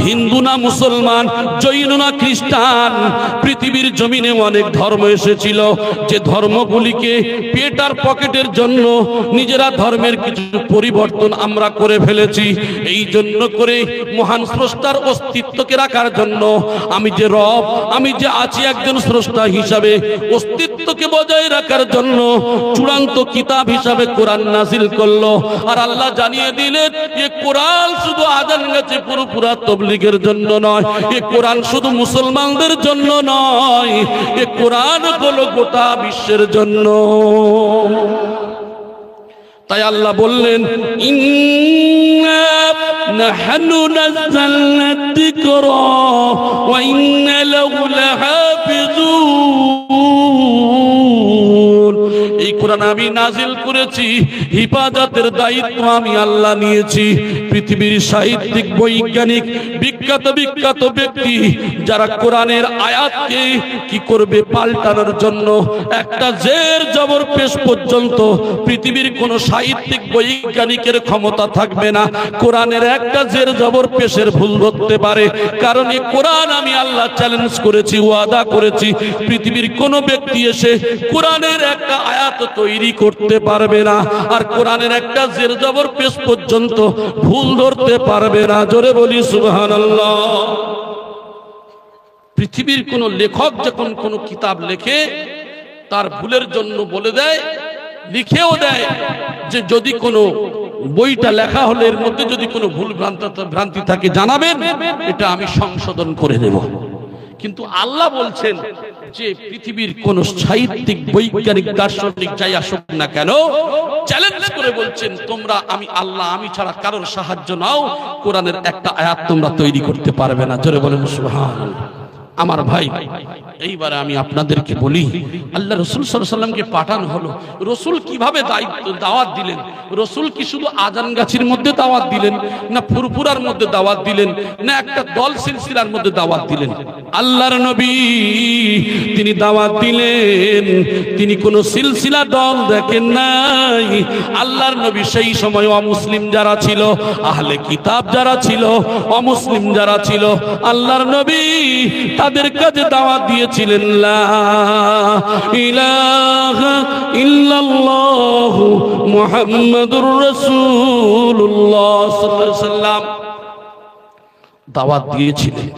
হিন্দু না মুসলমান, জৈন না খ্রিস্টান, পৃথিবীর জমিনে অনেক ধর্ম এসেছিল, যে ধর্মগুলিকে পেট আর পকেটের জন্য নিজেরা ধর্মের কিছু পরিবর্তন আমরা করে ফেলেছি। এই জন্য করে মহান স্রষ্টার অস্তিত্বকে রাখার জন্য আমি যে রব, আমি যে আছি একজন স্রষ্টা হিসাবে, অস্তিত্বকে বজায় রাখার জন্য চূড়ান্ত কিতাব হিসাবে কোরআন নাজিল করলো। আর আল্লাহ জানিয়ে দিলেন এই কোরআন শুধু আজান গেছে পুরোপুরা তবলিগের জন্য নয়, এই কোরআন শুধু মুসলমানদের জন্য নয়, এই কোরআন হলো গোটা বিশ্বের জন্য। তাই আল্লাহ বললেন ইন্না নাহনু নাযালনা যিকরা ওয়া ইন্না লাহু লাহাফিজুন। এই কোরআন আমি নাজিল করেছি, হিফাজতের দায়িত্ব আমি আল্লাহ নিয়েছি। পৃথিবীর সাহিত্যিক, বৈজ্ঞানিক, বিখ্যাত বিখ্যাত ব্যক্তি যারা কোরআনের আয়াতকে কি করবে পাল্টানোর জন্য একটা জের জবর পেশ পর্যন্ত পৃথিবীর কোন সাহিত্যিক বৈজ্ঞানিকের ক্ষমতা থাকবে না কোরআনের একটা জের জবর পেশের ভুল ধরতে পারে। কারণ এই কোরআন আমি আল্লাহ চ্যালেঞ্জ করেছি, ওয়াদা করেছি, পৃথিবীর কোন ব্যক্তি এসে কোরআনের একটা আয়াত তৈরি করতে পারবে না, আর কোরআনের একটা জের জবর পেশ পর্যন্ত ভুল ধরতে পারবে না। জোরে বলি সুবহানাল্লাহ। পৃথিবীর কোন লেখক যখন কোন কিতাব লেখে তার ভুলের জন্য বলে দেয়, লিখেও দেয় যে যদি কোনো বইটা লেখা হলে এর মধ্যে যদি কোনো ভুল ভ্রান্তি থাকে জানাবেন, এটা আমি সংশোধন করে দেব। কিন্তু আল্লাহ বলছেন যে পৃথিবীর কোন সাহিত্যিক, বৈজ্ঞানিক, দার্শনিক যাই আসুক না কেন, চ্যালেঞ্জ করে বলছেন তোমরা, আমি আল্লাহ, আমি ছাড়া কারোর সাহায্য নাও, কোরআনের একটা আয়াত তোমরা তৈরি করতে পারবে না। জোরে বলেন সুবহানাল্লাহ। আমার ভাই, এইবারে আমি আপনাদেরকে বলি, আল্লাহ রসুল সাল্লাল্লাহু আলাইহি ওয়াসাল্লামকে পাঠানো হলো, রসুল কিভাবে দাওয়াত দিলেন? রসুল কি শুধু আজান গাছির মধ্যে দাওয়াত দিলেন, না ফুরফুরার মধ্যে দাওয়াত দিলেন, না একটা দল সিলসিলার মধ্যে দাওয়াত দিলেন? আল্লাহর নবী তিনি দাওয়াত দিলেন, তিনি কোন সিলসিলা দল দেখেন নাই। আল্লাহর নবী সেই সময় অমুসলিম যারা ছিল, আহলে কিতাব যারা ছিল, অমুসলিম যারা ছিল, আল্লাহর নবী তাদের কাছে দাওয়াত দিয়েছিলেন লা ইলাহা ইল্লাল্লাহ মুহাম্মাদুর রাসূলুল্লাহ সাল্লাল্লাহু আলাইহি ওয়াসাল্লাম দাওয়াত দিয়েছিলেন।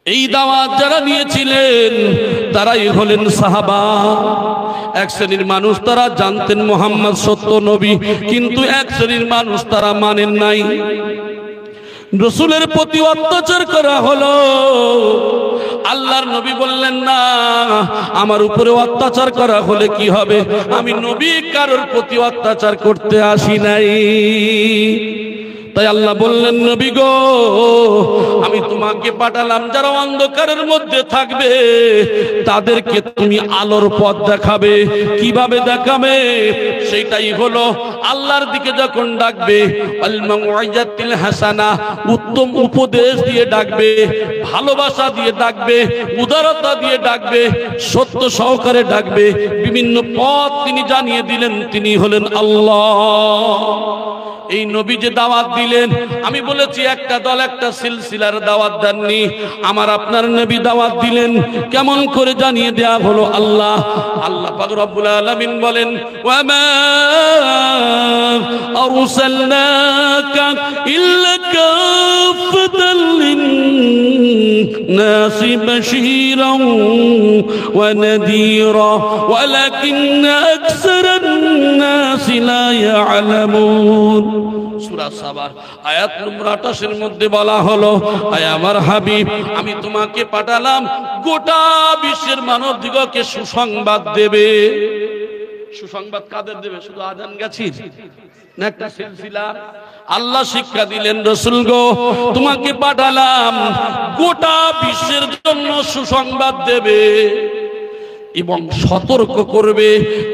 এই দাওয়াত যারা নিয়েছিলেন তারাই হলেন সাহাবা। এক শ্রেণীর মানুষ তারা জানতেন মুহাম্মদ সত্য নবী, কিন্তু এক শ্রেণীর মানুষ তারা মানেন নাই। রসুলের প্রতি অত্যাচার করা হলো, আল্লাহর নবী বললেন না, আমার উপরে অত্যাচার করা হলে কি হবে, আমি নবী কারোর প্রতি অত্যাচার করতে আসি নাই। তাই আল্লাহ বললেন, নবী গো, আমি তোমাকে পাঠালাম যারা অন্ধকারের মধ্যে থাকবে তাদেরকে তুমি আলোর পথ দেখাবে। কিভাবে দেখাবে? সেটাই হলো আল্লাহর দিকে যখন ডাকবে, আল মাউইজাতুল হাসানা, উত্তম উপদেশ দিয়ে ডাকবে, ভালোবাসা দিয়ে ডাকবে, উদারতা দিয়ে ডাকবে, সত্য সহকারে ডাকবে। বিভিন্ন পথ তিনি জানিয়ে দিলেন, তিনি হলেন আল্লাহ। এই নবী যে দাওয়াত দিলেন, আমি বলেছি একটা দল, একটা সিলসিলার দাওয়াত দেননি। আমার আপনার নবী দাওয়াত দিলেন, কেমন করে জানিয়ে দেয়া হলো? আল্লাহ পাক রব্বুল আলামিন বলেন, ওয়া মা আরসালনাকা ইল্লা কাফাতাল লিন-নাসি বাশীরান ওয়া নাযীরা ওয়ালাকিন্না আকসারান-নাসি লা ইয়ালামুন। সূরা সাবার আয়াত নম্বর 28 এর মধ্যে বলা হলো, আয় আমার হাবিব, আমি তোমাকে পাঠালাম গোটা বিশ্বের মানবদিগকে সুসংবাদ দেবে। সুসংবাদ কাদের দেবে? শুধু আজান গাছির না একটা সিলসিলা? আল্লাহ শিক্ষা দিলেন, রাসূল গো, তোমাকে পাঠালাম গোটা বিশ্বের জন্য সুসংবাদ দেবে এবং সতর্ক করবে।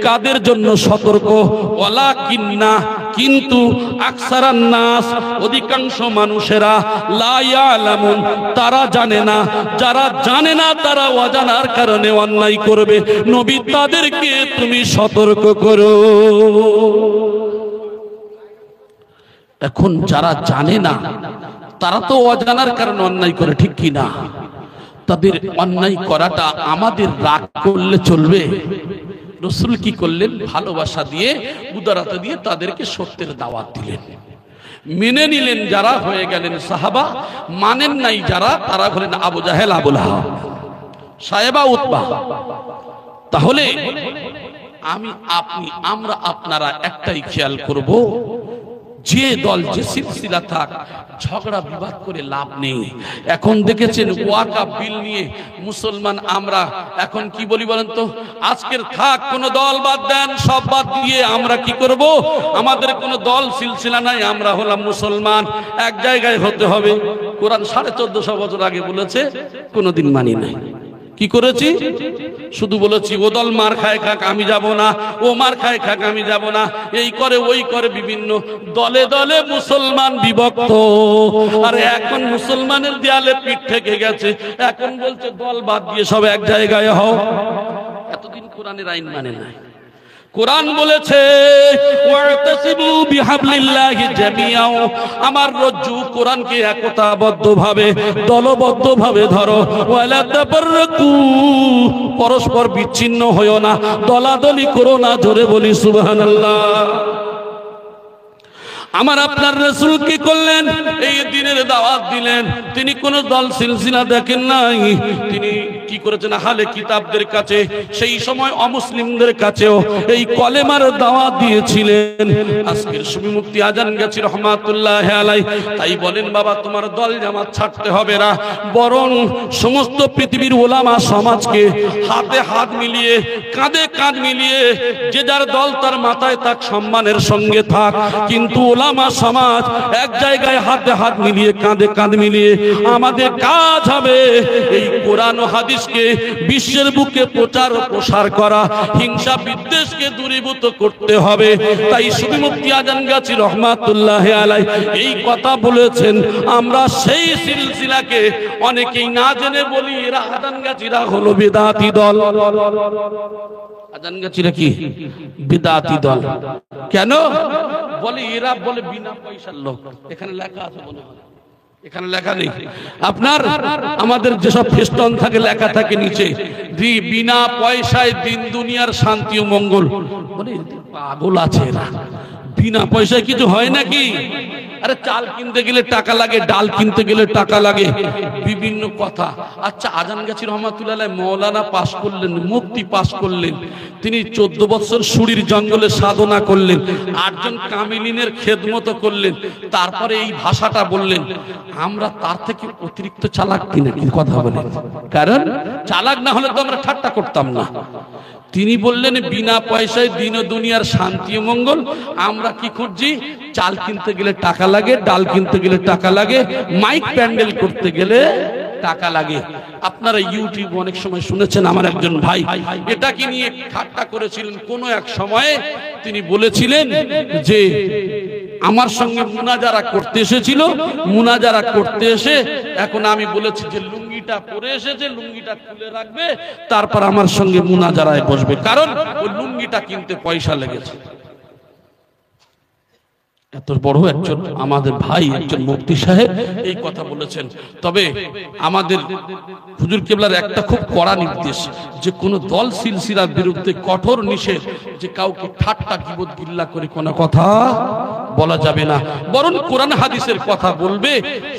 কাদের জন্য সতর্ক? ওয়ালাকিন্না, কিন্তু আকসারান নাস, অধিকাংশ মানুষেরা, লা ইয়ালামুন, তারা জানে না। যারা জানে না তারা অজানার কারণে অন্যায় করবে। নবী তাদেরকে তুমি সতর্ক করো। এখন যারা জানে না তারা তো অজানার কারণে অন্যায় করে, ঠিক কি না? তাদের অন্যায় করাটা আমাদের রাগ করলে চলবে? রাসূল কি করলেন? ভালোবাসা দিয়ে, উদারতা দিয়ে তাদেরকে সত্যের দাওয়াত দিলেন। মেনে নিলেন যারা, হয়ে গেলেন সাহাবা। মানেন নাই যারা, তারা হলেন আবু জাহেল, আবু লাহাব, সায়েবা, উতবা। তাহলে আমি, আপনি, আমরা, আপনারা একটাই খেয়াল করব, যে দল যে সিলসিলা থাক, ঝগড়া বিবাদ করে লাভ নেই। এখন দেখেছেন ওয়াকাফ বিল নিয়ে মুসলমান আমরা এখন কি বলি বলেন তো? আজকের থাক, কোন দল বাদ দেন, সব বাদ দিয়ে আমরা কি করব? আমাদের কোন দল সিলসিলা নাই, আমরা হলাম মুসলমান, এক জায়গায় হতে হবে। কোরআন 1450 বছর আগে বলেছে, কোনদিন মানি নাই। কি করেছি? শুধু বলেছি ও দল মার খায় খাক, আমি যাব না, ও মার খায় খাক, আমি যাব না, এই করে ওই করে, বিভিন্ন দলে দলে মুসলমান বিভক্ত। আর এখন মুসলমানের দেয়ালে পিঠ থেকে গেছে, এখন বলছে দল বাদ দিয়ে সব এক জায়গায় হও। এতদিন কোরআনের আইন মানে নাই। কোরআন বলেছে ওয়াতাসিবু বিহাবলিল্লাহি জামিআ, আমার রজ্জু কোরআনকে একতাবদ্ধভাবে, দলবদ্ধভাবে ধরো। ওয়ালা তাফাররাকু, পরস্পর বিচ্ছিন্ন হয়ো না, দলাদলি করো না। জোরে বলি সুবহানাল্লাহ। আমার আপনার রাসূল কি করলেন? এই দ্বীনের দাওয়াত দিলেন। তিনি কোন দল সিলসিলা দেখেন নাই, তিনি কি করেছেন? আহলে কিতাবদের কাছে, সেই সময় অমুসলিমদের কাছেও এই কলেমার দাওয়াত দিয়েছিলেন। আজকের সুফি মুফতি আজানগাছি রহমাতুল্লাহ আলাইহি তাই বলেন, বাবা তোমার দল জামাত ছাড়তে হবে না, বরং সমস্ত পৃথিবীর ওলামা সমাজকে হাতে হাত মিলিয়ে, কাঁধে কাঁধ মিলিয়ে, যে যার দল তার মাথায় থাক, সম্মানের সঙ্গে থাক, কিন্তু ওলামা সমাজ এক জায়গায় হাতে হাত মিলিয়ে, কাঁধে কাঁধ মিলিয়ে আমাদের কাজ হবে এই কোরআন ও হাদিসকে বিশ্বের বুকে প্রচার ও প্রসার করা, হিংসা বিদ্বেষকে দূরীভূত করতে হবে। তাই সুফি মুফতি আজানগাছি রহমাতুল্লাহ আলাইহি এই কথা বলেছেন। আমরা সেই সিলসিলাকে অনেকেই না জেনে বলি এরা আজানগাছিরা হলো বিদআতি দল। আজানগাছিরা কি? বিদআতি দল। কেন বলে? এরা বলে বিনা পয়সার লোক। এখানে লেখা আছে মনে হয়, এখানে লেখা নেই আপনার। আমাদের যেসব ফেস্টন থাকে, লেখা থাকে নিচে, বিনা পয়সায় দিন দুনিয়ার শান্তি ও মঙ্গল। বলে পাগল আছে এরা, বিনা পয়সায় কিছু হয় নাকি? আরে চাল কিনতে গেলে টাকা লাগে, ডাল কিনতে গেলে টাকা লাগে, বিভিন্ন কথা। আচ্ছা, আজানগাছি রহমাতুল্লাহ আলাইহি মৌলানা পাস করলেন, মুফতি পাস করলেন, তিনি 14 বছর সুরির জঙ্গলে সাধনা করলেন, 8 জন কামিলিনের খেদমত করলেন, তারপরে এই ভাষাটা বললেন। আমরা তার থেকে অতিরিক্ত চালাক কিনা কি কথা বলেন? কারণ চালাক না হলে তো আমরা ঠাট্টা করতাম না। তিনি বললেন বিনা পয়সায় দিন ও দুনিয়ার শান্তি ও মঙ্গল। আমরা কি করছি? চাল কিনতে গেলে টাকা লাগে, ডাল কিনতে গেলে টাকা লাগে, মাইক প্যান্ডেল করতে গেলে টাকা লাগে। আপনারা ইউটিউব অনেক সময় শুনেছেন, আমার একজন ভাই এটাকে নিয়ে ঠাট্টা করেছিলেন। কোন এক সময়ে তিনি বলেছিলেন যে আমার সঙ্গে মুনাজারা করতে এসেছিল, মুনাজারা করতে এসে এখন আমি বলেছি যে লুঙ্গিটা পরে এসেছে, লুঙ্গিটা খুলে রাখবে, তারপর আমার সঙ্গে মুনাজারায় বসবে, কারণ ওই লুঙ্গিটা কিনতে পয়সা লেগেছে। এত বড় একজন আমাদের ভাই, একজন মুফতি সাহেব এই কথা বলেছেন। তবে আমাদের হুজুর কেবলার একটা খুব কড়া নির্দেশ, যে কোন দল সিলসিলার বিরুদ্ধে কঠোর নিষেধ, যে কাউকে ঠাট্টা গীবত গিল্লা করে কোনো কথা বলা যাবে না, বরং কোরআন হাদিসের কথা বলবে।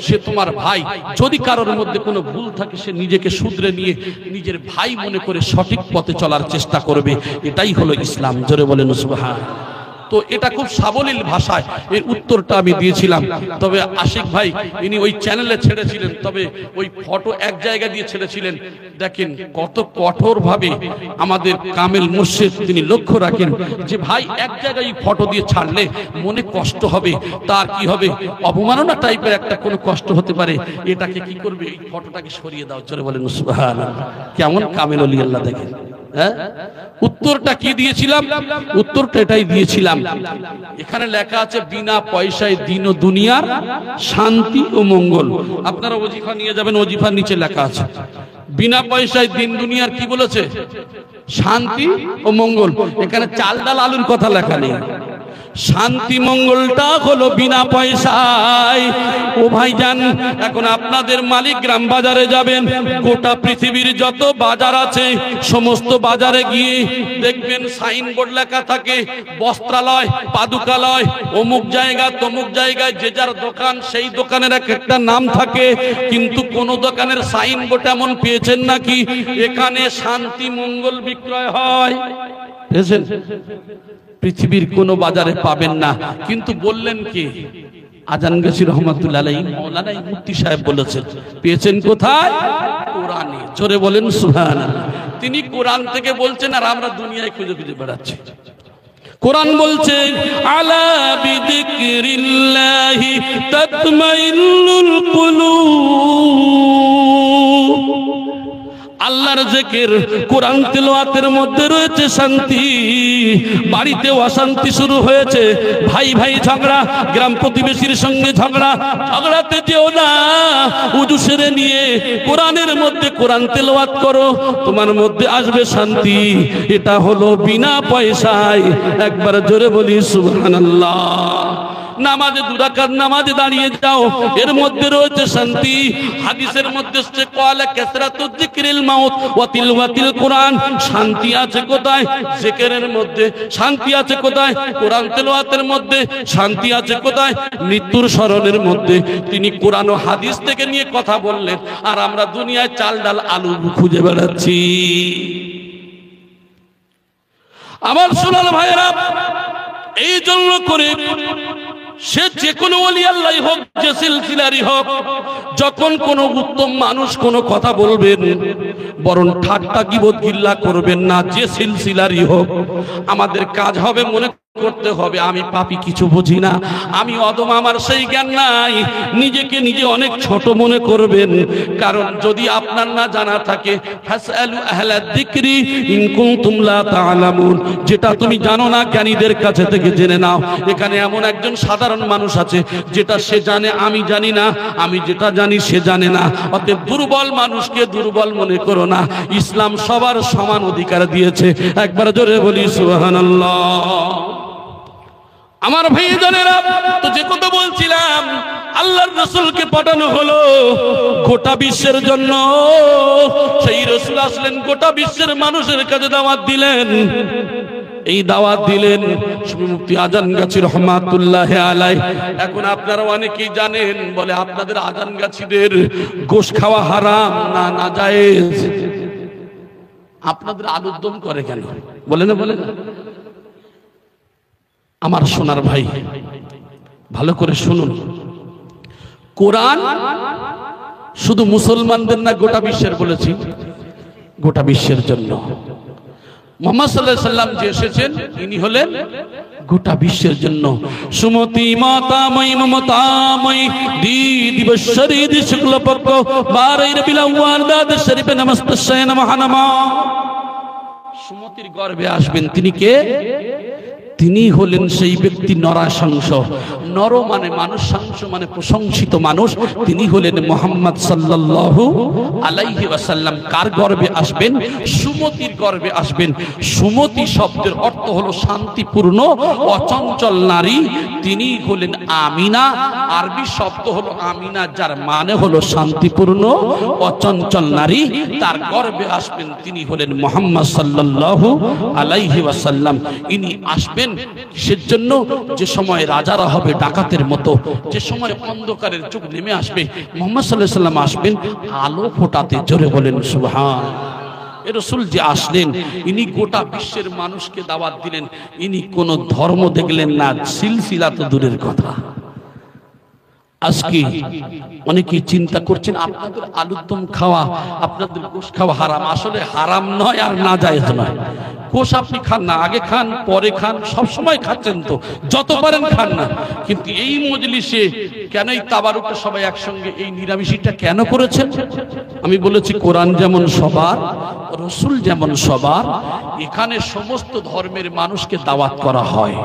সে তোমার ভাই, যদি কারোর মধ্যে কোনো ভুল থাকে সে নিজেকে শুধরে নিয়ে নিজের ভাই মনে করে সঠিক পথে চলার চেষ্টা করবে। এটাই হলো ইসলাম। জোরে বলেন সুবহানাল্লাহ। তো এটা খুব সাবলীল ভাষায় এর উত্তরটা আমি দিয়েছিলাম। তবে আশিক ভাই ইনি ওই চ্যানেলে ছেড়েছিলেন, তবে ওই ফটো এক জায়গা দিয়ে ছেড়েছিলেন। দেখেন কত কঠোর ভাবে আমাদের কামেল মুর্শিদ তিনি লক্ষ্য রাখেন যে ভাই এক জায়গায় ফটো দিয়ে ছাড়লে মনে কষ্ট হবে, তার কি হবে, অবমাননা টাইপের একটা কোনো কষ্ট হতে পারে। এটাকে কি করবে? এই ফটোটাকে সরিয়ে দাও। জোরে বলেন সুবহানাল্লাহ। কেমন কামেল ওলি আল্লাহ দেখেন। হ্যাঁ, উত্তরটা কি দিয়েছিলাম? উত্তরটা এটাই দিয়েছিলাম। এখানে লেখা আছে বিনা পয়সায় দিন ও দুনিয়ার শান্তি ও মঙ্গল। আপনারা ওজিফা নিয়ে যাবেন, ওজিফার নিচে লেখা আছে বিনা পয়সায় দিন দুনিয়ার কি বলেছে? শান্তি ও মঙ্গল। এখানে চাল ডাল আলুর কথা লেখা নেই। শান্তি মঙ্গলটা হলো বিনা পয়সায়। ও ভাইজান, এখন আপনাদের মালিক গ্রাম বাজারে যাবেন, গোটা পৃথিবীর যত বাজার আছে সমস্ত বাজারে গিয়ে দেখবেন সাইনবোর্ড লেখা থাকে, বস্ত্রালয়, পাদুকালয়, অমুক জায়গা তমুক জায়গায় যে যার দোকান, সেই দোকানের এক একটা নাম থাকে, কিন্তু কোন দোকানের সাইনবোর্ড এমন পেয়েছেন নাকি এখানে শান্তি মঙ্গল বিক্রয় হয়? পৃথিবীর কোন বাজারে পাবেন না। কিন্তু বললেন কি? আজানগাছি রহমাতুল্লাহ আলাইহি মাওলানা মুফতি সাহেব বলেছেন, পেয়েছেন কোথায়? কোরআনে। জোরে বলেন সুবহানাল্লাহ। তিনি কোরআন থেকে বলছেন আর আমরা দুনিয়ায় খুঁজে খুঁজে বেড়াচ্ছি। কোরআন বলছে আলা বিযিকরিল্লাহি তাতমাইন্নুল কুলুব। আল্লাহর জিকির, কোরআন তেলাওয়াতের মধ্যে রয়েছে শান্তি। বাড়িতে অশান্তি শুরু হয়েছে, ভাই ভাই ঝগড়া, গ্রাম প্রতিবেশীর সঙ্গে ঝগড়া, ঝগড়াতে যেও না, উযু সেরে নিয়ে কোরআনের মধ্যে কোরআন তেলাওয়াত করো, তোমার মধ্যে আসবে শান্তি। এটা হলো বিনা পয়সায়। একবার জোরে বলি সুবহানাল্লাহ। নামাজে দুরাকাত নামাজে দাঁড়িয়ে যাও, এর মধ্যে রয়েছে শান্তি। হাদিসের মধ্যে এসেছে ক্বালা কাসরাতুয যিকরিল মাউত ওয়া তিলওয়াতিল কোরআন। শান্তি আছে কোথায়? জিকিরের মধ্যে। শান্তি আছে কোথায়? কোরআন তেলাওয়াতের মধ্যে। শান্তি আছে কোথায়? মৃত্যুর স্মরণের মধ্যে। তিনি কোরআন ও হাদিস থেকে নিয়ে কথা বললেন, আর আমরা দুনিয়ায় চাল ডাল আলু খুঁজে বেড়াচ্ছি। আমার সোনার ভাইয়েরা, এই জন্য করে সে যে কোনো ওলি আল্লাহ হোক, যে সিলসিলারই হোক, যখন কোনো উত্তম মানুষ কোনো কথা বলবেন, বরং ঠাট্টা গীবত গিল্লা করবেন না। যে সিলসিলারই হোক, আমাদের কাজ হবে মনে করতে হবে আমি পাপী, কিছু বুঝি না, আমি অদম, আমার সেই জ্ঞান নাই। নিজেকে নিজে অনেক ছোট মনে করবেন, কারণ যদি আপনার না জানা থাকে, ফাসআলু আহলা যিকরি ইন কুনতুম লা তা'লামুন, যেটা তুমি জানো না জ্ঞানীদের কাছে থেকে জেনে নাও। এখানে এমন একজন সাধারণ মানুষ আছে যেটা সে জানে আমি জানি না, আমি যেটা জানি সে জানে না। অতএব দুর্বল মানুষকে দুর্বল মনে করো না। ইসলাম সবার সমান অধিকার দিয়েছে। একবার জোরে বলি সুবহানাল্লাহ। আমার ভাইজানেরা, তো যে কথা বলছিলাম, আল্লাহর রাসূলকে পাঠানো হলো গোটা বিশ্বের জন্য। সেই রাসূল আসলেন, গোটা বিশ্বের মানুষের কাছে দাওয়াত দিলেন। এই দাওয়াত দিলেন মুফতি আজানগাছি রহমাতুল্লাহ আলাইহি। এখন আপনারা অনেকেই জানেন, বলে আপনাদের আজানগাছিদের গোশত খাওয়া হারাম না নাজায়েজ। আপনাদের আলুর দম করে কেন? বলে না, বলে না। আমার সোনার ভাই, ভালো করে শুনুন, কোরআন শুধু মুসলমানদের না, গোটা বিশ্বের বলেছি, গোটা বিশ্বের জন্য। মুহাম্মদ সাল্লাল্লাহু আলাইহি সাল্লাম যে এসেছেন, ইনি হলেন গোটা বিশ্বের জন্য। সুমতি মাতাময়ী মমতাময়ী দিবস শরীদ শুক্লপক্ষ 12 রবিউল আউয়াল দাদ শরীফে নমস্তাশায়ন মহানমা। সুমতির গর্ভে আসবেন তিনি কে? তিনি হলেন সেই ব্যক্তি নরাশংস। নর মানে মানুষ, শাংস মানে প্রশংসিত মানুষ। তিনি হলেন মুহাম্মদ সাল্লাল্লাহু আলাইহি ওয়াসাল্লাম। কার গর্ভে আসবেন? সুমতির গর্ভে আসবেন। সুমতি শব্দের অর্থ হলো শান্তিপূর্ণ অচঞ্চল নারী। তিনি হলেন আমিনা। আরবি শব্দ হলো আমিনা, যার মানে হলো শান্তিপূর্ণ অচঞ্চল নারী। তার গর্ভে আসবেন তিনি হলেন মুহাম্মদ সাল্লাল্লাহু আলাইহি ওয়াসাল্লাম। ইনি আসবেন কিসের জন্য? যে সময় রাজারা হবে ডাকাতের মতো, যে সময় অন্ধকারের যুগ নেমে আসবে, মুহাম্মদ সাল্লাল্লাহু আলাইহি ওয়াসাল্লাম আসবেন আলো ফোটাতে। জোরে বলেন সুবহানাল্লাহ। এ রাসূল যে আসলেন, ইনি গোটা বিশ্বের মানুষকে দাওয়াত দিলেন। ইনি কোন ধর্ম দেখলেন না, সিলসিলা তো দূরের কথা। আজকে অনেকেই চিন্তা করছেন আপনাদের আলুর দম খাওয়া, আপনাদের গোশত খাওয়া হারাম। আসলে হারাম নয় আর নাজায়েজ নয়। গোশত আপনি খান না, আগে খান পরে খান, সব সময় খাচ্ছেন তো, যত পারেন খান না। কিন্তু এই মজলিসে কেন এই তাবারুকটা সবাই একসঙ্গে এই নিরামিষটা কেন করেছেন? আমি বলেছি কোরআন যেমন সবার, রাসূল যেমন সবার, এখানে সমস্ত ধর্মের মানুষকে দাওয়াত করা হয়।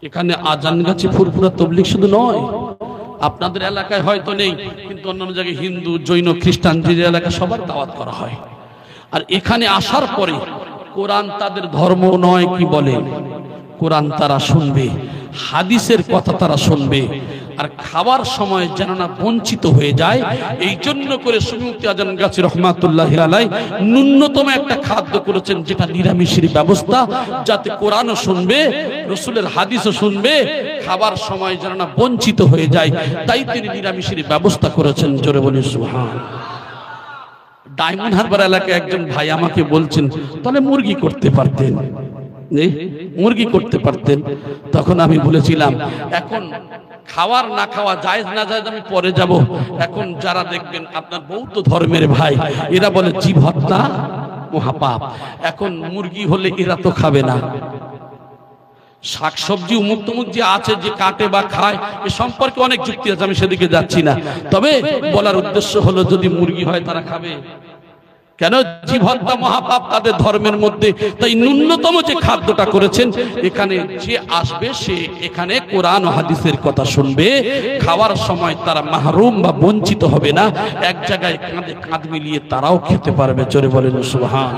এখানে আজানগাছি ফুরফুরা তবলিগ শুধু নয়, আপনাদের এলাকায় হয়তো নেই, কিন্তু অন্যান্য জায়গায় হিন্দু, জৈন, খ্রিস্টান যে এলাকা সবার দাওয়াত করা হয়। আর এখানে আসার পরে কোরআন তাদের ধর্ম নয়, কি বলে কোরআন তারা শুনবে, হাদিসের কথা তারা শুনবে, আর খাবার সময় যেন না বঞ্চিত হয়ে যায়। এই জন্য করে সুফি আজম গাছী রহমাতুল্লাহ আলাইহি ন্যূনতম একটা খাদ্য করেছেন, যেটা নিরামিষের ব্যবস্থা, যাতে কোরআনও শুনবে, রসুলের হাদিসও শুনবে, খাবার সময় যেন না বঞ্চিত হয়ে যায়, তাই তিনি নিরামিষের ব্যবস্থা করেছেন। জোরে বলি সুবহান। ডায়মন্ড হারবার এলাকায় একজন ভাই আমাকে বলছেন, তাহলে মুরগি করতে পারতেন, মুরগি করতে পারতেন। তখন আমি বলেছিলাম, এখন খাওয়ার না খাওয়া জায়েজ না জায়েজ আমি পরে যাব। এখন যারা দেখবেন আপনার বৌদ্ধ ধর্মের ভাই, এরা বলে জীব হত্যা মহাপাপ, এখন মুরগি হলে এরা তো খাবে না। শাকসবজি উমুক তুমুক যে আছে, যে কাটে বা খায়, এ সম্পর্কে অনেক যুক্তি আছে, আমি সেদিকে যাচ্ছি না। তবে বলার উদ্দেশ্য হলো, যদি মুরগি হয় তারা খাবে কেন? জীব হত্যা মহাপাপ তাদের ধর্মের মধ্যে। তাই ন্যূনতম যে খাদ্যটা করেছেন, এখানে যে আসবে সে এখানে কোরআন ও হাদিসের কথা শুনবে, খাওয়ার সময় তারা মাহরুম বা বঞ্চিত হবে না, এক জায়গায় কাঁধে কাঁধ মিলিয়ে তারাও খেতে পারবে। জোরে বলেন সুবহান।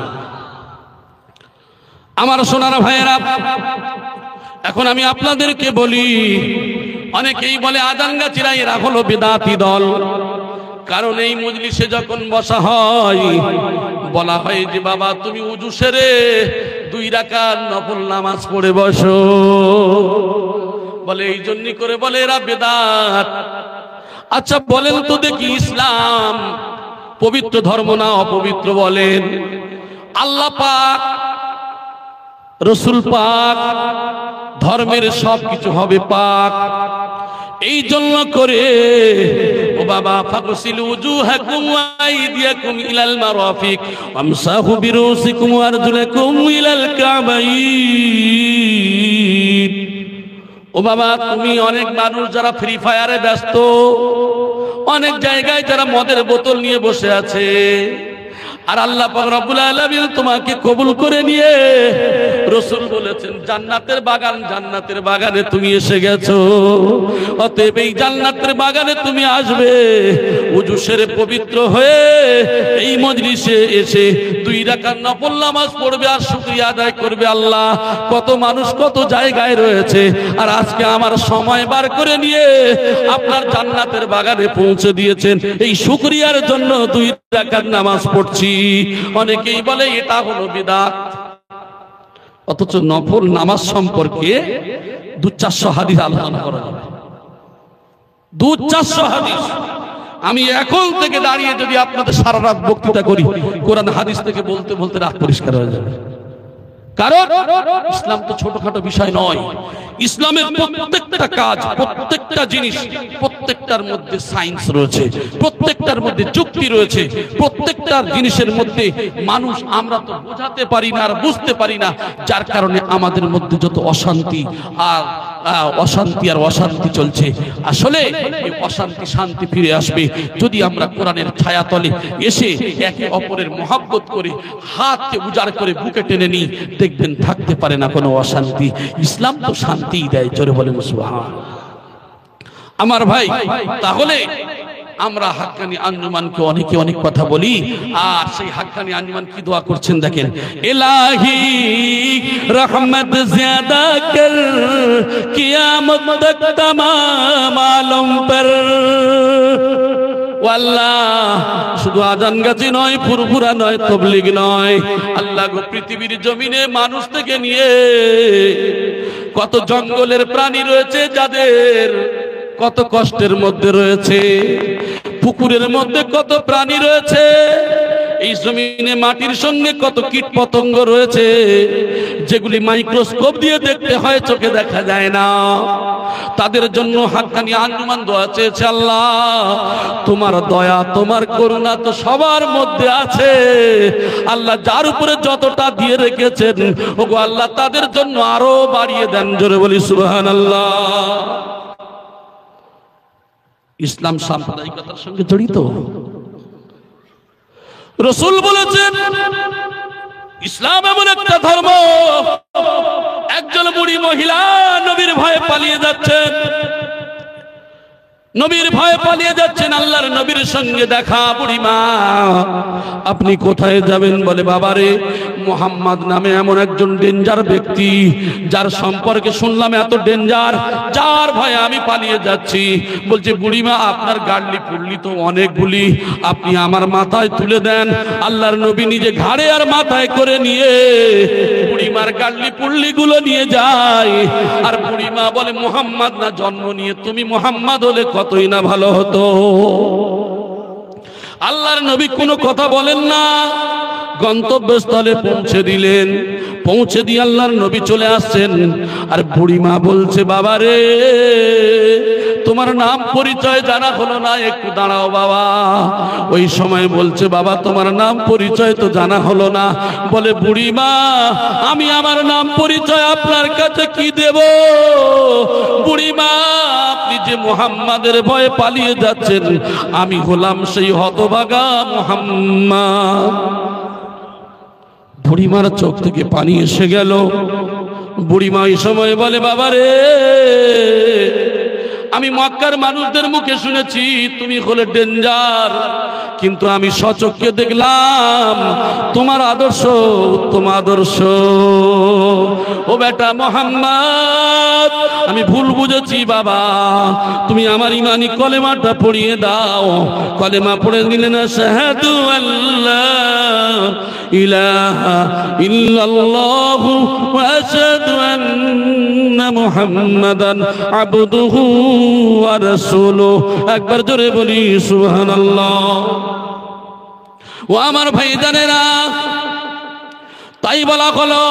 আমার সোনার ভাইয়েরা, এখন আমি আপনাদেরকে বলি, অনেকেই বলে আজানগাছিরা এরা হলো বিদআতি দল। কারণ এই মজলিসে যখন বসা হয়, বলা হয় যে বাবা তুমি উযু সেরে 2 রাকাত নফল নামাজ পড়ে বসো, বলে এই জন্য করে বলে এরা বেদাত। আচ্ছা বলেন তো দেখি, ইসলাম পবিত্র ধর্ম না অপবিত্র বলেন? আল্লাহ পাক, রসুল পাক, ধর্মের সব কিছু হবে পাক। এই জন্য করে ও বাবা, ফাগসিলু উজুহাকুম ওয়া আইদিয়াকুম ইলাল মারাফিক ওয়ামসাহু বিরুসিকুম ওয়া আরজুলাকুম ইলাল কাবাইন। ও বাবা, তুমি অনেক মানুষ যারা ফ্রি ফায়ারে ব্যস্ত, অনেক জায়গায় যারা মদের বোতল নিয়ে বসে আছে, আর আল্লাহ পাক রব্বুল আলামিন তোমাকে কবুল করে নিয়ে রাসূল বলেছেন জান্নাতের বাগান, জান্নাতের বাগানে তুমি এসে গেছো। অতএব এই জান্নাতের বাগানে তুমি আসবে ওযু সেরে পবিত্র হয়ে এই মজলিসে এসে 2 রাকাত নফল নামাজ পড়বে আর শুকরিয়া আদায় করবে। আল্লাহ, কত মানুষ কত জায়গায় রয়েছে, আর আজকে আমার সময় বার করে নিয়ে আপনার জান্নাতের বাগানে পৌঁছে দিয়েছেন, এই শুকরিয়ার জন্য 2 রাকাত নামাজ পড়ছি। অনেকেই বলে এটা হলো বিদআত, অথচ নফল নামাজ সম্পর্কে 200-400 হাদিস আলোচনা করা যাবে। 200-400 হাদিস। আমি এখন থেকে দাঁড়িয়ে যদি আপনাদের সারা রাত বক্তৃতা করি, কোরআন হাদিস থেকে বলতে বলতে রাত পরিষ্কার হয়ে যাবে। কারণ ইসলাম তো ছোটখাটো বিষয় নয়। ইসলামের প্রত্যেকটা কাজ, প্রত্যেকটা জিনিস, প্রত্যেকটার মধ্যে সায়েন্স রয়েছে, প্রত্যেকটার মধ্যে যুক্তি রয়েছে, প্রত্যেকটার জিনিসের মধ্যে মানুষ আমরা তো বোঝাতে পারি না আর বুঝতে পারি না, যার কারণে আমাদের মধ্যে যত অশান্তি আর অশান্তি চলছে। আসলে এই অশান্তি শান্তি ফিরে আসবে যদি আমরা কোরআনের ছায়াতলে এসে একে অপরের মহব্বত করে হাতকে উজাড় করে বুকে টেনে নিই, দেখবেন থাকতে পারে না কোনো অশান্তি। ইসলাম তো শান্তি দেয়। জোরে বলেন সুবহান। আমার ভাই, তাহলে আমরা হাক্কানি আঞ্জুমানকে অনেকে অনেক কথা বলি, আর সেই হাক্কানি আঞ্জুমান কি দোয়া করছেন দেখেন, ইলাহি রহমত জ্যাদা কর কিয়ামত তক তমাম আলম পর। আল্লাহ, শুধু আজানগাছি নয়, ফুরফুরা নয়, তবলিগ নয়, আল্লাহ গো পৃথিবীর জমিনে মানুষ থেকে নিয়ে কত জঙ্গলের প্রাণী রয়েছে যাদের কত কষ্টের মধ্যে রয়েছে, পুকুরের মধ্যে কত প্রাণী রয়েছে, এই জমিনে মাটির সঙ্গে কত কীট পতঙ্গ রয়েছে যেগুলি মাইক্রোস্কোপ দিয়ে দেখতে হয়, চোখে দেখা যায় না। তাদের জন্য হাক্কানি আঞ্জুমান দোয়া চেয়েছে, আল্লাহ তোমার দয়া তোমার করুণা তো সবার মধ্যে আছে, আল্লাহ যার উপরে যতটা দিয়ে রেখেছেন ওগো আল্লাহ তাদের জন্য আরো বাড়িয়ে দেন। জোরে বলি সুবহানাল্লাহ। ইসলাম সাম্প্রদায়িকতার সঙ্গে জড়িত। রাসূল বলেছেন ইসলাম এমন একটা ধর্ম, একজন বুড়ি মহিলা নবীর ভয়ে পালিয়ে যাচ্ছেন, নবীর ভয়ে পালিয়ে যাচ্ছেন, আল্লাহর নবীর সঙ্গে দেখা। বুড়িমা আপনি কোথায় যাবেন? বলে বাবারে, মুহাম্মদ নামে এমন একজন ডেঞ্জার ব্যক্তি, যার সম্পর্কে শুনলাম এত ডেঞ্জার, যার ভয়ে আমি পালিয়ে যাচ্ছি। বলছে বুড়িমা আপনার গাড়লি পুড়লি তো অনেকগুলি, আপনি আমার মাথায় তুলে দেন। আল্লাহর নবী নিজে ঘাড়ে আর মাথায় করে নিয়ে বুড়িমার গাড়লি পুড়লি গুলো নিয়ে যায়। আর বুড়িমা বলে মুহাম্মদ না জন্ম নিয়ে তুমি মুহাম্মদ হলে কতই না ভালো হতো। আল্লাহর নবী কোনো কথা বলেন না, গন্তব্যস্থলে পৌঁছে দিলেন। পৌঁছে দিয়ে আল্লাহর নবী চলে আসছেন। আর বুড়িমা বলছে বাবারে, তোমার নাম পরিচয় জানা হলো না, একটু দাঁড়াও বাবা। ওই সময় বলছে বাবা তোমার নাম পরিচয় তো জানা হলো না। বলে বুড়িমা আমি আমার নাম পরিচয় আপনার কাছে কি দেব? বুড়িমা আপনি যে মুহাম্মাদের ভয়ে পালিয়ে যাচ্ছেন, আমি হলাম সেই হতভাগা মুহাম্মদ। বুড়িমার চোখ থেকে পানি এসে গেল। বুড়িমা এই সময় বলে বাবারে, আমি মক্কার মানুষদের মুখে শুনেছি তুমি হলে ডেঞ্জার, কিন্তু আমি স্বচক্ষে দেখলাম তোমার আদর্শ উত্তম আদর্শ। ও বেটা মুহাম্মদ, আমি ভুল বুঝেছি বাবা, তুমি আমার ইমানি কলেমাটা পড়িয়ে দাও। কলেমা পড়ে দিলেন আশহাদু আল্লাহ ইলাহা ইল্লাল্লাহু ওয়া আশহাদু আন্না মুহাম্মাদান আবদুহু ওয়া রাসূলুহু। একবার জোরে বলি সুবহানাল্লাহ। ও আমার ভাই জানেরা, তাই বলা হলো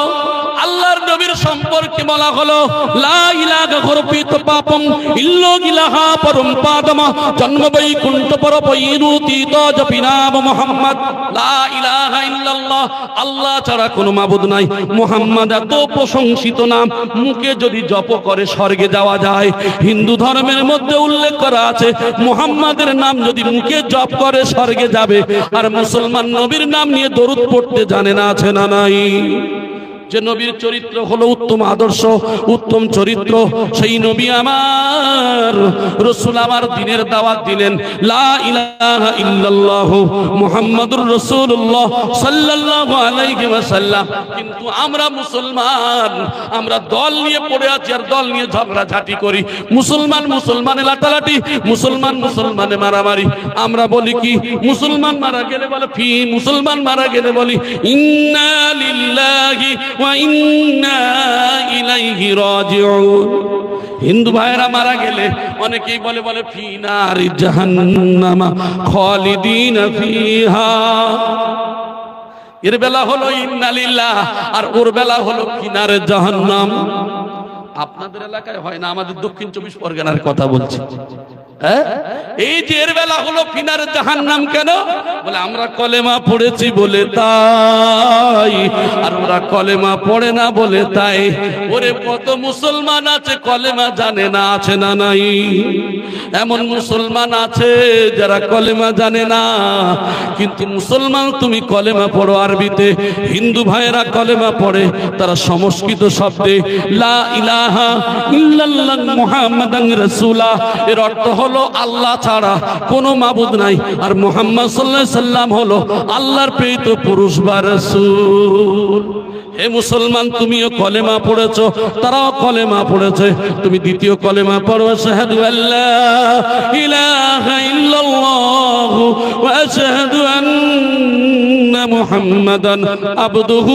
আল্লাহর নবীর সম্পর্কে বলা হলো লা ইলাহা গরপিত পাপম ইল্লো ইলাহা পরম পাদম জন্ম বৈকুণ্ঠ পরপইরুতি তজপিনাম মুহাম্মদ। লা ইলাহা ইল্লাল্লাহ, আল্লাহ ছাড়া কোনো মাবুদ নাই। মুহাম্মদ এত প্রশংসিত নাম, মুখে যদি জপ করে স্বর্গে যাওয়া যায়। হিন্দু ধর্মের মধ্যে উল্লেখ করা আছে মুহাম্মাদের নাম যদি মুখে জপ করে স্বর্গে যাবে। আর মুসলমান নবীর নাম নিয়ে দরুদ পড়তে জানে না, আছে না নাই? যে নবীর চরিত্র হলো উত্তম আদর্শ, উত্তম চরিত্র, সেই নবী আমার রাসূল আমার দিনের দাওয়াত দিলেন লা ইলাহা ইল্লাল্লাহ মুহাম্মাদুর রাসূলুল্লাহ সাল্লাল্লাহু আলাইহি ওয়াসাল্লাম। কিন্তু আমরা মুসলমান, আমরা দল নিয়ে পড়ে আছি আর দল নিয়ে ঝগড়াঝাটি করি। মুসলমান মুসলমানে লাটালাটি, মুসলমান মুসলমানে মারামারি। আমরা বলি কি মুসলমান মারা গেলে বলে ফি, মুসলমান মারা গেলে বলি ইন্না লিল্লাহি ওয়া ইন্না ইলাইহি রাজিউন। হিন্দু ভাইরা মারা গেলে অনেকেই বলে বলে ফি নারি জাহান্নামা খালিদিনা ফিহা। এর বেলা হলো ইন্না লিল্লাহ, আর ওর বেলা হলো ফিনারে জাহান্নাম। আপনাদের এলাকায় হয় না, আমাদের দক্ষিণ 24 পরগনার কথা বলছি। এই যে এর বেলা হলো ফিনারে জাহান্নাম কেন? বলে আমরা কলেমা পড়েছি বলে তাই, আর ওরা কলেমা পড়ে না বলে তাই। ওরে কত মুসলমান আছে কলেমা জানে না, আছে না নাই? এমন মুসলমান আছে যারা কলেমা জানে না, কিন্তু মুসলমান তুমি কলেমা পড়ো আরবিতে। হিন্দু ভাইয়েরা কলেমা পড়ে তারা সংস্কৃত শব্দে লা ইলাহা ইল্লাল্লাহ মুহাম্মাদান রাসূলুল্লাহ, এর অর্থ হলো আল্লাহ ছাড়া কোনো মাবুদ নাই। আর মুহাম্মদ সাল্লাল্লাহু আলাইহি সাল্লাম হলো আল্লাহর প্রেরিত পুরুষ বা রাসূল। হে মুসলমান, তুমিও কলেমা পড়েছো, তারাও কলেমা পড়েছে। তুমি দ্বিতীয় কলেমা পড়ো আশহাদু আল্লা ইলাহা ইল্লাল্লাহ ওয়া আশহাদু আন্না মুহাম্মাদান আবদুহু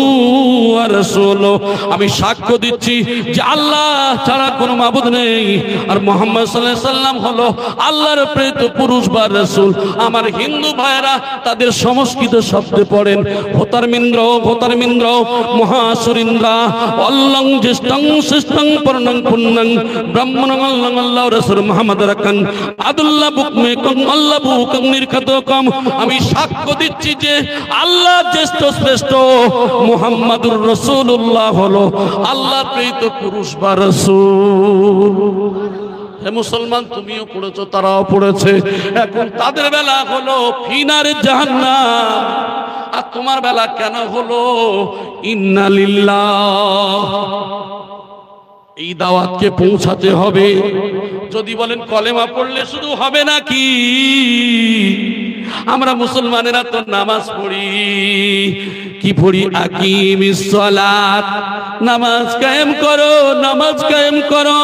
ওয়া রাসূলুহু। আমি সাক্ষ্য দিচ্ছি যে আল্লাহ ছাড়া কোনো মাবুদ নেই, আর মুহাম্মদ সাল্লাল্লাহু আলাইহি সাল্লাম হলো আল্লাহর প্রেরিত পুরুষ বা রাসূল। আমার হিন্দু ভাইরা তাদের সংস্কৃত শব্দে পড়েন ভোতারমিন্দ্র ভোতারমিন্দ্র মহাসুরিন্দ্রা অল্লং জ্যেষ্ঠং শ্রেষ্ঠং পর্ণং পুণ্যং ব্রাহ্মণং অল্লং আল্লাহ রাসূল মুহাম্মদ রাকান আদুল্লাহ বুকমে কম আল্লাহ বুকং নির্খাত কম। আমি সাক্ষ্য দিচ্ছি যে আল্লাহ জ্যেষ্ঠ শ্রেষ্ঠ, মুহাম্মাদুর রাসূলুল্লাহ হলো আল্লাহর প্রেরিত পুরুষ বা রাসূল। হে মুসলমান, তুমিও পড়েছো, তারাও পড়েছে। এখন তাদের বেলা হলো ফিনারে জাহান্নাম, আর তোমার বেলা কেন হলো ইন্না লিল্লাহ। এই দাওয়াতকে পৌঁছাতে হবে। যদি বলেন কলেমা পড়লে শুধু হবে নাকি? আমরা মুসলমানেরা তো নামাজ পড়ি, কি পড়ি? আকিমিস সালাত, নামাজ কায়েম করো, নামাজ কায়েম করো।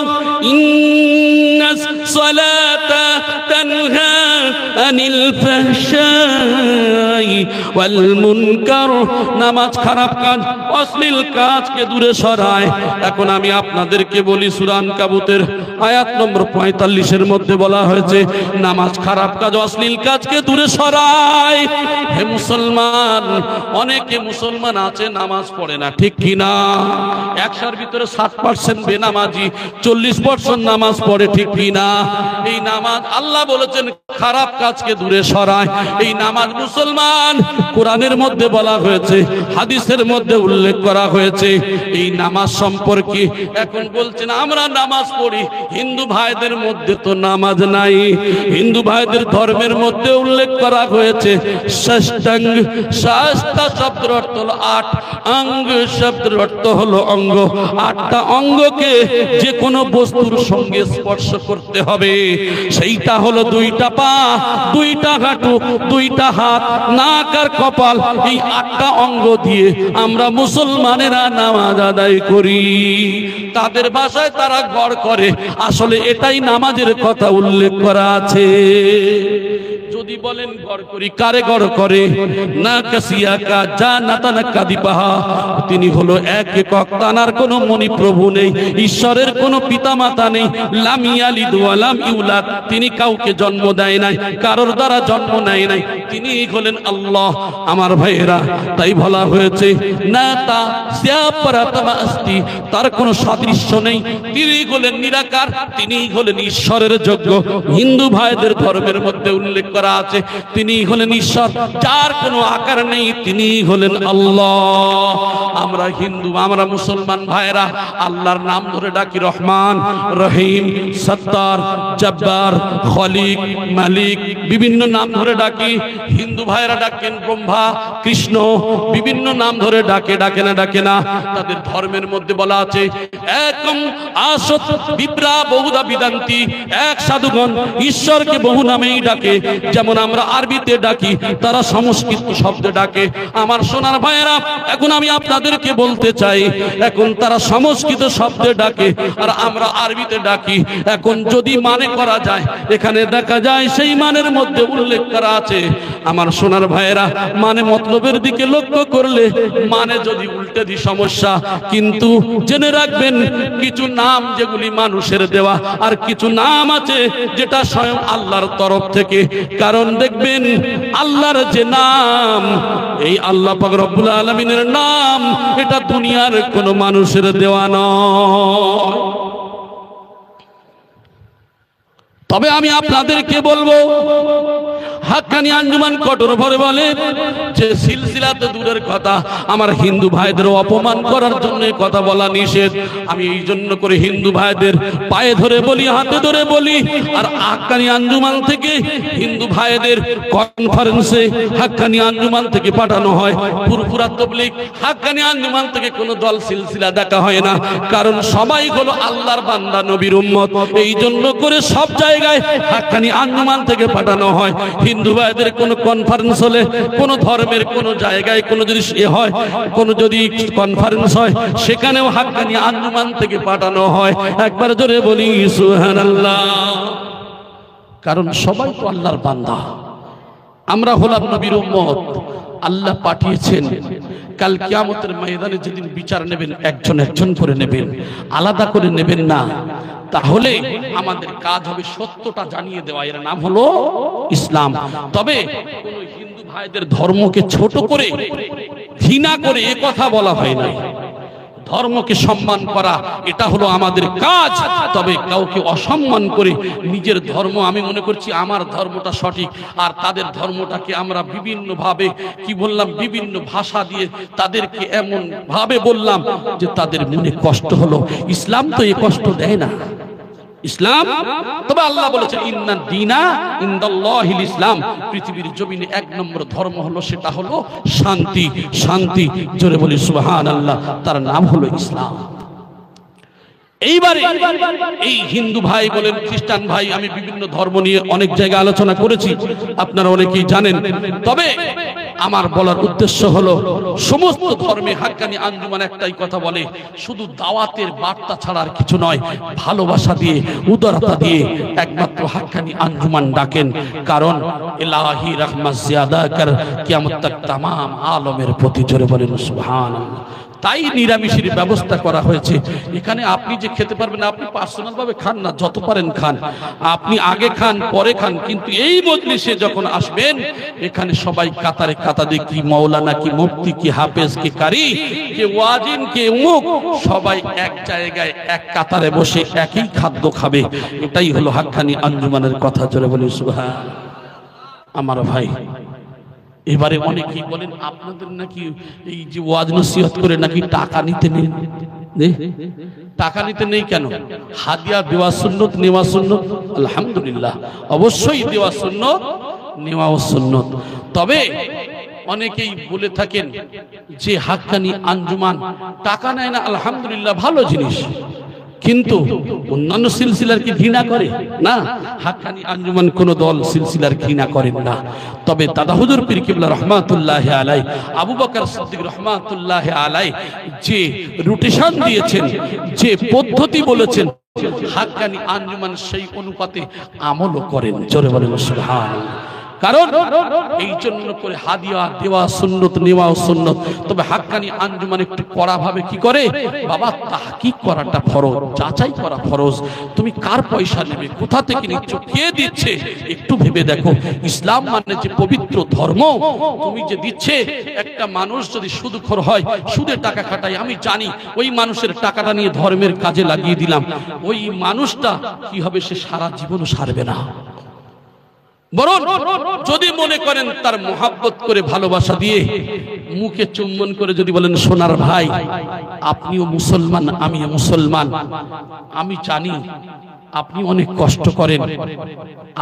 ইন্নাস সালাতা তানহা আনিল ফাহশাই ওয়াল মুনকার, নামাজ খারাপ কাজ, অশ্লীল কাজকে দূরে সরায়। এখন আমি আপনাদেরকে বলি, সূরা আনকাবুতের আয়াত নম্বর 45 মধ্যে বলা হয়েছে নামাজ খারাপ কাজ, অশ্লীল কাজকে দূরে সরায়। হে মুসলমান, অনেকে মুসলমান আছে নামাজ পড়ে না, ঠিক কি না? 100-র ভিতরে 60% বেনামাজি, 40% নামাজ পড়ে, ঠিক কি না? এই নামাজ আল্লাহ বলেছেন খারাপ কাজকে দূরে সরায়। এই নামাজ মুসলমান, কোরআনের মধ্যে বলা হয়েছে, হাদিসের মধ্যে উল্লেখ করা হয়েছে এই নামাজ সম্পর্কে। এখন বলছেন আমরা নামাজ পড়ি, হিন্দু ভাইদের মধ্যে তো নামাজ নাই। হিন্দু ভাইদের ধর্মের মধ্যে উল্লেখ করা হয়েছে ষষ্ঠাঙ্গ, শাস্তা শব্দের অর্থ হলো 8, অঙ্গ শব্দের অর্থ হলো অঙ্গ। 8টা অঙ্গকে যে কোনো বস্তুর সঙ্গে স্পর্শ করতে হবে। সেইটা হলো 2টা পা, 2টা হাঁটু, 2টা হাত, নাক আর কপাল। এই 8টা অঙ্গ দিয়ে আমরা মুসলমানেরা নামাজ আদায় করি। তাদের ভাষায় তারা গড় করে, আসলে এটাই নামাজের কথা উল্লেখ করা আছে। যদি বলেন গড় করি, কারে গড় করে? না কাসিয়া কা জানাতান কাদিপাহা, তিনি হলো এক একক, তানার কোনো মণিপ্রভু নেই, ঈশ্বরের কোনো পিতামাতা নেই। লাম ইয়ালিদ ওয়া লাম ইউলাদ, তিনি কাউকে জন্ম দেয় নাই, কারোর দ্বারা জন্ম নেয় নাই, তিনি হলেন আল্লাহ। আমার ভাইয়েরা, তাই বলা হয়েছে না তা শ্যাপরাতমা আস্তি, তার কোনো সাদৃশ্য নেই, তিনি হলেন নিরাকার, তিনি হলেন ঈশ্বরের যোগ্য। হিন্দু ভাইদের ধর্মের মধ্যে উল্লেখ করা আছে তিনি হলেন ঈশ্বর, যার কোনো আকার নেই, তিনি হলেন আল্লাহ। আমরা হিন্দু, আমরা মুসলমান ভাইরা আল্লাহর নাম ধরে ডাকি রহমান, রহিম, সত্তার, জব্বার, খলিক, মালিক, বিভিন্ন নাম ধরে ডাকি। হিন্দু ভাইরা ডাকেন ব্রহ্মা, কৃষ্ণ, বিভিন্ন নাম ধরে ডাকে, ডাকে না? ডাকে না? তাদের ধর্মের মধ্যে বলা আছে একম আসত বিপ্রা বহুদা বিদান্তি, এক সাধুগণ ঈশ্বরকে বহু নামেই ডাকে। যেমন আমরা আরবিতে ডাকি, তারা সংস্কৃত শব্দে ডাকে। আমার সোনার ভাইয়েরা, এখন আমি আপনাদেরকে বলতে চাই, এখন তারা সংস্কৃত শব্দে ডাকে আর আমরা আরবিতে ডাকি। এখন যদি মানে করা যায়, এখানে দেখা যায় সেই মানের মধ্যে উল্লেখ করা আছে। আমার সোনার ভাইয়েরা, মানে মতলবের দিকে লক্ষ্য করলে মানে যদি উল্টে দিই সমস্যা। কিন্তু জেনে রাখবেন, কিছু নাম যেগুলি মানুষের দেওয়া, আর কিছু নাম আছে যেটা স্বয়ং আল্লাহর তরফ থেকে। কারণ দেখবেন আল্লাহর যে নাম, এই আল্লাহ পাক রব্বুল আলামিনের নাম, এটা দুনিয়ার কোনো মানুষের দেওয়া নয়। তবে আমি আপনাদেরকে বলবো, হাক্কানি আঞ্জুমান কঠোর ভরে বলে যে সিলসিলাতে দূরের কথা, আমার হিন্দু ভাইদের অপমান করার জন্য কথা বলা নিষেধ। আমি এই জন্য করে হিন্দু ভাইদের পায়ে ধরে বলি, হাতে ধরে বলি। আর হাক্কানি আঞ্জুমান থেকে হিন্দু ভাইদের কনফারেন্সে হাক্কানি আঞ্জুমান থেকে পাঠানো হয় ফুরফুরা তাবলীগ। হাক্কানি আঞ্জুমান থেকে কোনো দল সিলসিলা দেখা হয় না, কারণ সবাই হলো আল্লাহর বান্দা, নবীর উম্মত। এই জন্য করে সব জায়গায় হাক্কানি আঞ্জুমান থেকে পাঠানো হয়। হিন্দু ভাইদের কোনো কনফারেন্স হলে, কোনো ধর্মের কোনো জায়গায় কোনো যদি হয়, কোনো যদি কনফারেন্স হয়, সেখানেও হাক্কানি আঞ্জুমান থেকে পাঠানো হয়। একবার জোরে বলি সুবহানাল্লাহ। কারণ সবাই তো আল্লাহর বান্দা, আমরা হলাম নবীর উম্মত। আল্লাহ পাঠিয়েছেন, কাল কিয়ামতের ময়দানে যেদিন বিচার নেবেন, একজন একজন করে নেবেন, আলাদা করে নেবেন না। তাহলে আমাদের কাজ হবে সত্যটা জানিয়ে দেওয়া, এর নাম হলো ইসলাম। তবে কোন হিন্দু ভাইদের ধর্মকে ছোট করে, ঘৃণা করে এ কথা বলা হয় না। ধর্মকে সম্মান করা, এটা হলো আমাদের কাজ। তবে কাউকে অসম্মান করে নিজের ধর্ম, আমি মনে করছি আমার ধর্মটা সঠিক, আর তাদের ধর্মটাকে আমরা বিভিন্ন ভাবে কি বললাম, বিভিন্ন ভাষা দিয়ে তাদেরকে এমন ভাবে বললাম যে তাদের মনে কষ্ট হলো। ইসলাম তো এই কষ্ট দেয় না, ইসলাম। তবে আল্লাহ বলেছেন ইন্না দীনা ইনদাল্লাহিল ইসলাম, পৃথিবীর জমিনে 1 নম্বর ধর্ম হলো, সেটা হলো শান্তি। শান্তি, জোরে বলি সুবহানাল্লাহ, তার নাম হলো ইসলাম। এইবারে এই হিন্দু ভাই বলেন, খ্রিস্টান ভাই, আমি বিভিন্ন ধর্ম নিয়ে অনেক জায়গায় আলোচনা করেছি, আপনারা অনেকেই জানেন। তবে আমার বলার উদ্দেশ্য হলো, সমস্ত ধর্মে হাক্কানি আঞ্জুমান একটাই কথা বলে, শুধু দাওয়াতের বার্তা ছাড়া আর কিছু নয়, ভালোবাসা দিয়ে, উদারতা দিয়ে একমাত্র হাক্কানি আঞ্জুমান ডাকেন। কারণ ইলাহি রহমত জিয়াদা কর কিয়ামত তক তাম আলমের প্রতি, জোরে বলেন সুবহানাল্লাহ। তাই নিরামিষের ব্যবস্থা করা হয়েছে। এখানে আপনি যে খেতে পারবেন, আপনি পার্সোনাল ভাবে খান না, যত পারেন খান, আপনি আগে খান পরে খান, কিন্তু এই মজলিসে যখন আসবেন, এখানে সবাই কাতারে কাতারে, কি মৌলানা, কি মুফতি, কি হাফেজ, কি কারি, কে ওয়াজিন, কে মুক, সবাই এক জায়গায় এক কাতারে বসে একই খাদ্য খাবে। এটাই হলো হাক্কানি আঞ্জুমানের কথা, জোরে বলি সুবহান। আমার ভাই, এবারে অনেকেই বলেন আপনাদের নাকি এই যে ওয়াজ নসিহত করে নাকি টাকা নিতে নেই। টাকা নিতে নেই কেন? হাদিয়া দেওয়া সুন্নত, নেওয়া সুন্নত। আলহামদুলিল্লাহ, অবশ্যই দেওয়া সুন্নত, নেওয়াও সুন্নত। তবে অনেকেই বলে থাকেন যে হাক্কানি আঞ্জুমান টাকা নেয় না। আলহামদুলিল্লাহ, ভালো জিনিস, কিন্তু অন্যান্য সিলসিলার কি ঘৃণা করে? না, হাক্কানি আঞ্জুমান কোন দল সিলসিলার ঘৃণা করেন না। তবে দাদা হুজুর পীর কিবলা রহমাতুল্লাহ আলাই, আবু বকর সিদ্দিক রহমাতুল্লাহ আলাই যে রুটেশন দিয়েছেন, যে পদ্ধতি বলেছেন, হাক্কানি আঞ্জুমান সেই অনুপাতে আমলও করেন, জোরে বলেন সুবহানাল্লাহ। কারণ এই জন্য করে হাদিয়া দেওয়া সুন্নত, নেওয়াও সুন্নত। তবে হাক্কানি আঞ্জুমান একটু কড়া ভাবে কি করে, বাবা তাহকিক করাটা ফরজ, যাচাই করা ফরজ। তুমি কার পয়সা নেবে, কোথা থেকে নিচ্ছ, কে দিচ্ছে, একটু ভেবে দেখো। ইসলাম মানে যে পবিত্র ধর্ম, তুমি যে দিচ্ছে, একটা মানুষ যদি সুদখোর হয়, সুদে টাকা খাটায়, আমি জানি ওই মানুষের টাকাটা নিয়ে ধর্মের কাজে লাগিয়ে দিলাম, ওই মানুষটা কি হবে, সে সারা জীবনও সারবে না। বরং যদি মনে করেন তার মোহাব্বত করে, ভালোবাসা দিয়ে, মুখে চুম্বন করে যদি বলেন, সোনার ভাই, আপনিও মুসলমান, আমিও মুসলমান, আমি জানি আপনি অনেক কষ্ট করেন,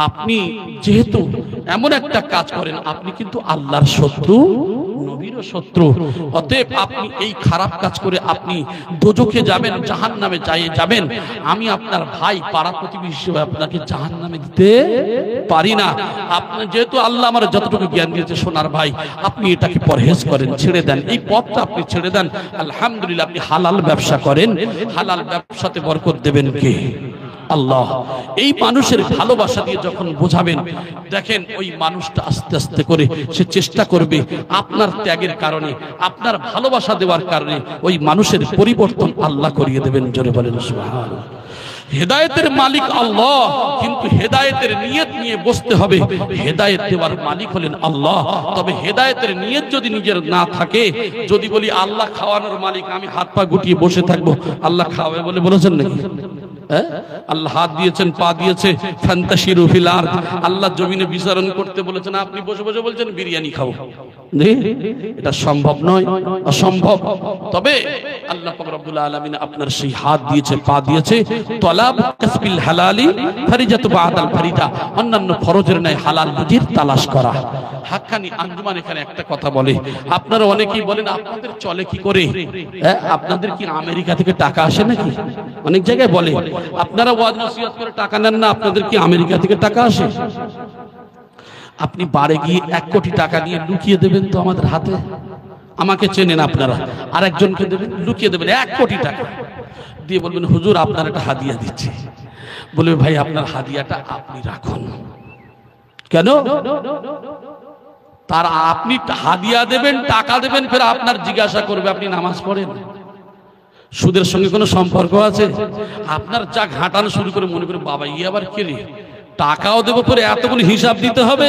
আপনি যেহেতু এমন একটা কাজ করেন, আপনি কিন্তু আল্লাহর শত্রু, নবীরও শত্রু, অতএব আপনি এই খারাপ কাজ করে আপনি দোজখে যাবেন, জাহান্নামে যাবেন। আমি আপনার ভাই, পাড়া প্রতিবেশী হিসেবে আপনাকে জাহান্নামে দিতে পারি না। আপনি যেহেতু আল্লাহ আমার যতটুকু জ্ঞান দিয়েছে, সোনার ভাই, আপনি এটাকে পরহেজ করেন, ছেড়ে দেন, এই পথটা আপনি ছেড়ে দেন। আলহামদুলিল্লাহ, আপনি হালাল ব্যবসা করেন, হালাল ব্যবসাতে বরকত দেবেন কে? আল্লাহ। এই মানুষের ভালোবাসা দিয়ে যখন বোঝাবেন, দেখেন ওই মানুষটা আস্তে আস্তে করে সে চেষ্টা করবে, আপনার ত্যাগের কারণে, আপনার ভালোবাসা দেওয়ার কারণে ওই মানুষের পরিবর্তন আল্লাহ করিয়ে দেবেন, জোরে বলেন সুবহানাল্লাহ। হেদায়েতের মালিক আল্লাহ, কিন্তু হেদায়েতের নিয়ত নিয়ে বসতে হবে। হেদায়েত দেওয়ার মালিক হলেন আল্লাহ। তবে হেদায়েতের নিয়ত যদি নিজের না থাকে, যদি বলি আল্লাহ খাওয়ানোর মালিক, আমি হাত পা গুটিয়ে বসে থাকবো, আল্লাহ খাওয়াবে বলে বলেছেন নাকি? আল্লাহ হাত দিয়েছেন, পা দিয়েছে, ফান্তাশিরু ফিল আরদ, আল্লাহ জমিনে বিচরণ করতে বলেছেন, আপনি বসে বসে বলছেন বিরিয়ানি খাবো। এটা সম্ভব নয়, অসম্ভব। তবে আল্লাহ পাক রব্বুল আলামিন আপনার সেই হাত দিয়েছে, পা দিয়েছে, তলাব কাসবিল হালালি ফারিজাতু বাদাল ফারিদা, অন্যান্য ফরজের ন্যায় হালাল রুজির তালাশ করা। হাক্কানি আঞ্জুমান এখানে একটা কথা বলে, আপনারা অনেকেই বলেন আপনাদের চলে কি করে, আপনাদের কি আমেরিকা থেকে টাকা আসে নাকি? অনেক জায়গায় বলে, আপনারা ওয়াজ নসিহত করে টাকা নেন না, আপনাদের কি আমেরিকা থেকে টাকা আসে? আপনি বাড়ি গিয়ে 1 কোটি টাকা নিয়ে লুকিয়ে দেবেন তো আমাদের হাতে। আমাকে চেনেন আপনারা, আর একজনকে দেবেন, লুকিয়ে দেবেন 1 কোটি টাকা দিয়ে, বলবেন হুজুর আপনার একটা হাদিয়া দিচ্ছি। বলবে ভাই আপনার হাদিয়াটা আপনি রাখুন। কেন? তার আপনি হাদিয়া দেবেন, টাকা দেবেন, ফের আপনার জিজ্ঞাসা করবে আপনি নামাজ পড়েন? সুদের সঙ্গে কোনো সম্পর্ক আছে? আপনার যা ঘাটানো শুরু করে মনে করে, বাবা ই আবার কে রে, টাকাও দেবো, পরে এতগুলো হিসাব দিতে হবে।